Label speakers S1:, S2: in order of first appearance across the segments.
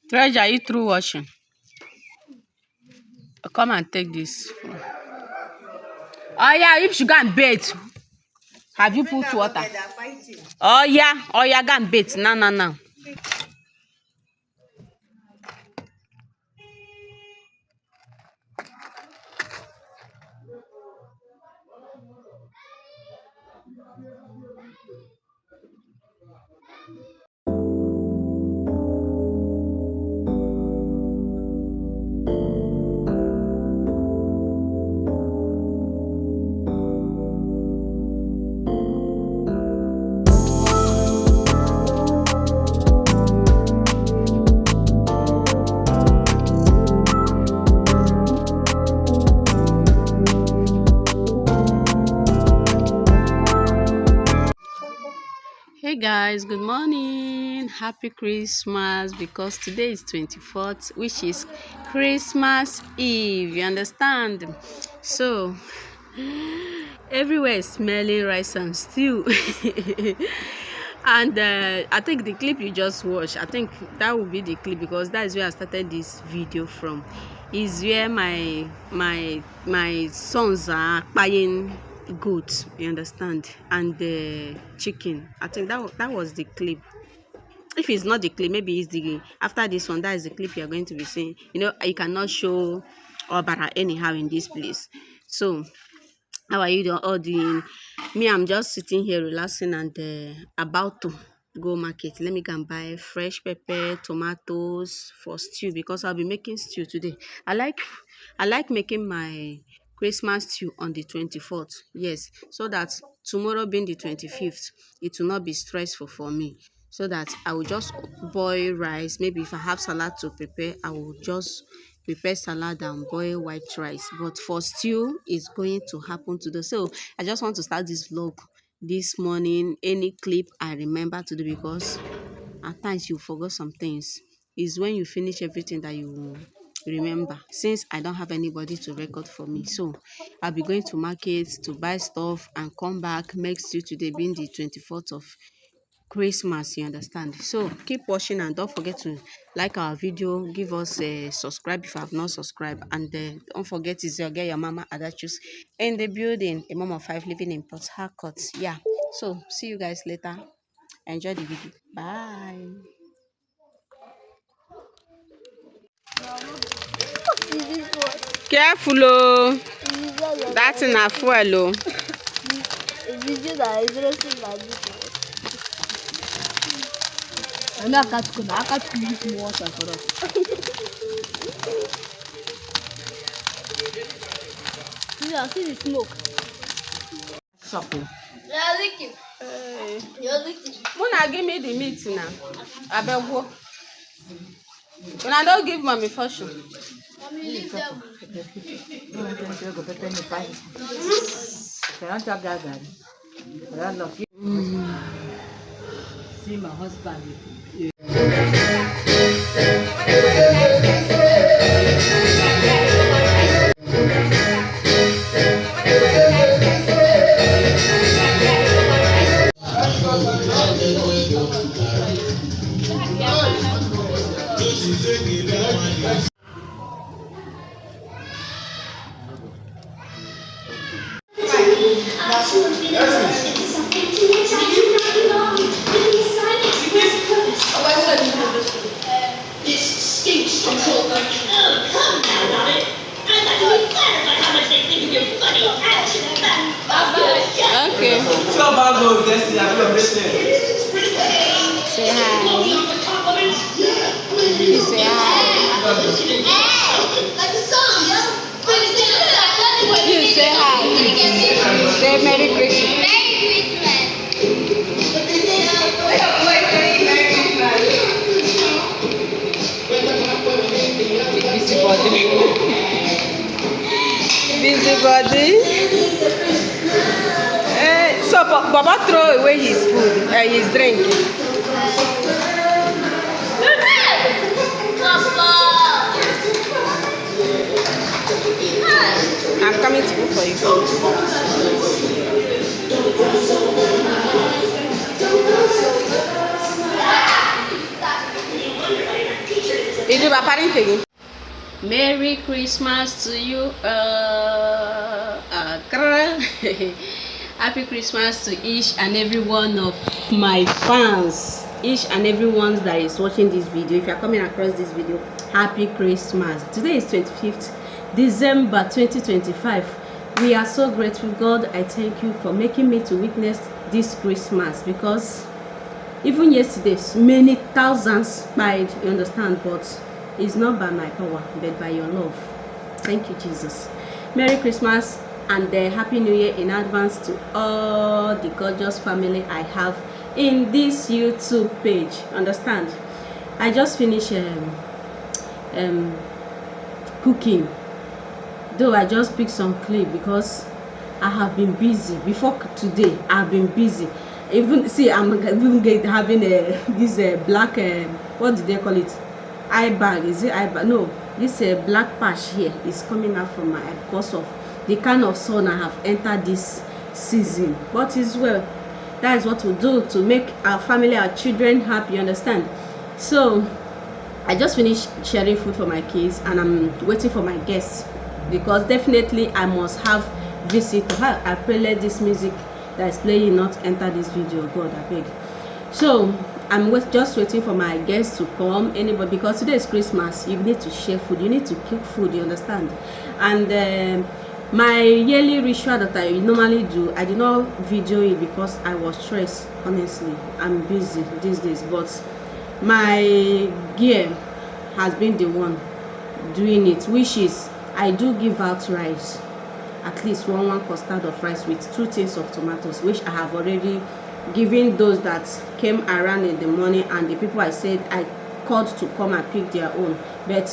S1: Treasure, you through washing. Come and take this. Oh yeah, if you go and bathe. Have you put water? Oh yeah, go and bathe. Now. Hey guys, good morning. Happy Christmas, because today is 24th, which is Christmas Eve. You understand? So everywhere is smelling rice and stew. And I think the clip you just watched, I think that will be the clip, because that is where I started this video from. Is where my sons are buying goat, you understand, and the chicken. I think that was the clip. If it's not the clip, maybe it's the after this one. That is the clip you are going to be seeing. You know, you cannot show Obara anyhow in this place. So how are you all doing? Me, I'm just sitting here relaxing and about to go market. Let me go and buy fresh pepper, tomatoes for stew, because I'll be making stew today. I like making my Christmas stew on the 24th. Yes, so that tomorrow being the 25th, it will not be stressful for me. So that I will just boil rice. Maybe if I have salad to prepare, I will just prepare salad and boil white rice. But for stew, it's going to happen today. So I just want to start this vlog this morning. Any clip I remember to do, because at times you forget some things. It's when you finish everything that you will remember. Since I don't have anybody to record for me, so I'll be going to market to buy stuff and come back, make stew today being the 24th of Christmas, you understand? So keep watching and don't forget to like our video, give us a subscribe if you have not subscribed, and don't forget to get your mama Adachus in the building, a mom of 5 living in Port Harcourt. Yeah, so see you guys later. Enjoy the video. Bye. Careful, oh. That's enough fuel, oh.
S2: I can't use water for us. Yeah, see the smoke.
S1: Supple.
S2: Yeah, lick it.
S1: Hey.
S2: You're licking.
S1: Mona, give me the meat now. I beg you. When I don't give mommy for sure.
S2: Mommy, leave them.
S3: See my husband.
S4: This stinks control. Oh, come now, Robin. I'd like to be flattered by how much they think of your funny action.
S1: Okay.
S5: So about go Destiny, I'm listening.
S1: Say hi. You say hi.
S4: Like the song, yo.
S1: You say hi. Say Merry Christmas. Busybody. So Baba throw away his food, his drink. I'm coming to cook for you. Merry Christmas to you. Happy Christmas to each and every one of my fans, each and every one that is watching this video. If you are coming across this video, happy Christmas. Today is 25th December 2025. We are so grateful. God, I thank you for making me to witness this Christmas, because even yesterday many thousands died, you understand, but it's not by my power but by your love. Thank you, Jesus. Merry Christmas and Happy New Year in advance to all the gorgeous family I have in this YouTube page. Understand, I just finished cooking, though I just picked some clip because I have been busy. Before today I've been busy. Even see, I'm even having this black what do they call it, eye bag. Is it eye bag? No, this black patch here is coming out from my eye because of the kind of sun I have entered this season. But it's well, that is what we do to make our family, our children happy, you understand. So I just finished sharing food for my kids and I'm waiting for my guests, because definitely I must have visit. I pray let this music that is playing not enter this video, God, I beg. So I'm just waiting for my guests to come, anybody, because today is Christmas. You need to share food, you need to cook food, you understand. And my yearly ritual that I normally do, I did not video it because I was stressed. Honestly, I'm busy these days, but my gear has been the one doing it, which is I do give out rice, at least one custard of rice with 2 tins of tomatoes, which I have already given those that came around in the morning, and the people I said I called to come and pick their own, but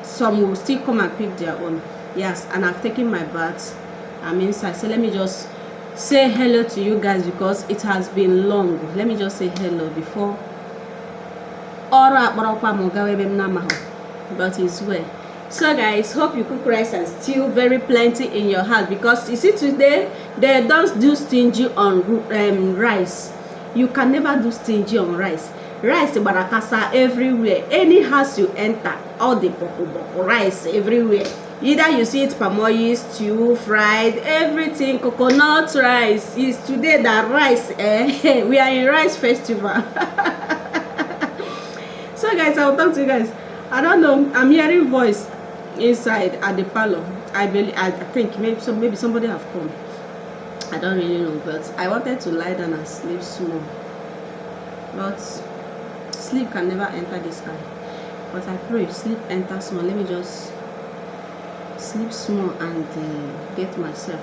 S1: some will still come and pick their own. Yes, and I've taken my bath. I'm inside, so let me just say hello to you guys because it has been long. Let me just say hello before but it's well. So guys, hope you cook rice and stew very plenty in your house, because you see today they don't do stingy on rice. You can never do stingy on rice. Rice barakasa everywhere. Any house you enter, all the boko rice everywhere. Either you see it palm oil, stew, fried, everything. Coconut rice is today that rice. We are in rice festival. So guys, I'll talk to you guys. I don't know, I'm hearing voice inside at the parlor. I think maybe somebody have come. I don't really know, but I wanted to lie down and sleep small, but sleep can never enter this eye. But I pray sleep enter small. Let me just sleep small and get myself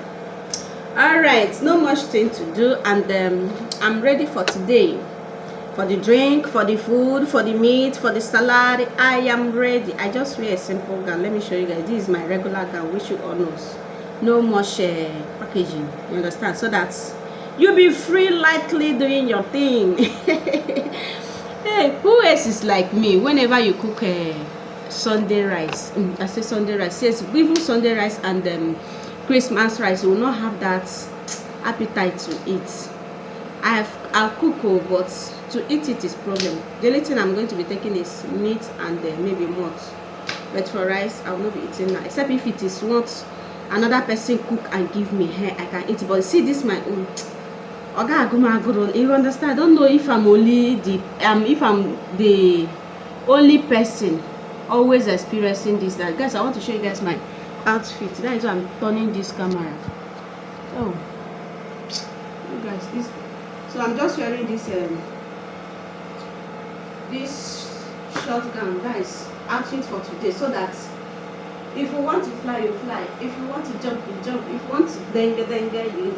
S1: all right. No much thing to do, and I'm ready for today. For the drink, for the food, for the meat, for the salad, I am ready. I just wear a simple gown. Let me show you guys. This is my regular gown, which you all know. No much packaging, you understand? So that you be free, lightly doing your thing. Hey, who else is like me? Whenever you cook Sunday rice, I say Sunday rice. Yes, even Sunday rice and Christmas rice, you will not have that appetite to eat. I'll cook, but to eat it is problem. The only thing I'm going to be taking is meat and maybe malt. But for rice, I will not be eating that, except if it is what another person cook and give me here, I can eat it. But see, this my own. You understand? I don't know if I'm only the only person always experiencing this. That guys, I want to show you guys my outfit. That is why I'm turning this camera. Oh, you guys, this. So I'm just wearing this this short gown, guys, outfit for today, so that if you want to fly, you fly. If you want to jump, you jump. If you want to dengue, you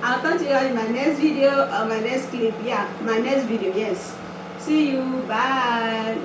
S1: I'll talk to you in my next video or my next clip. Yeah, my next video. Yes. See you. Bye.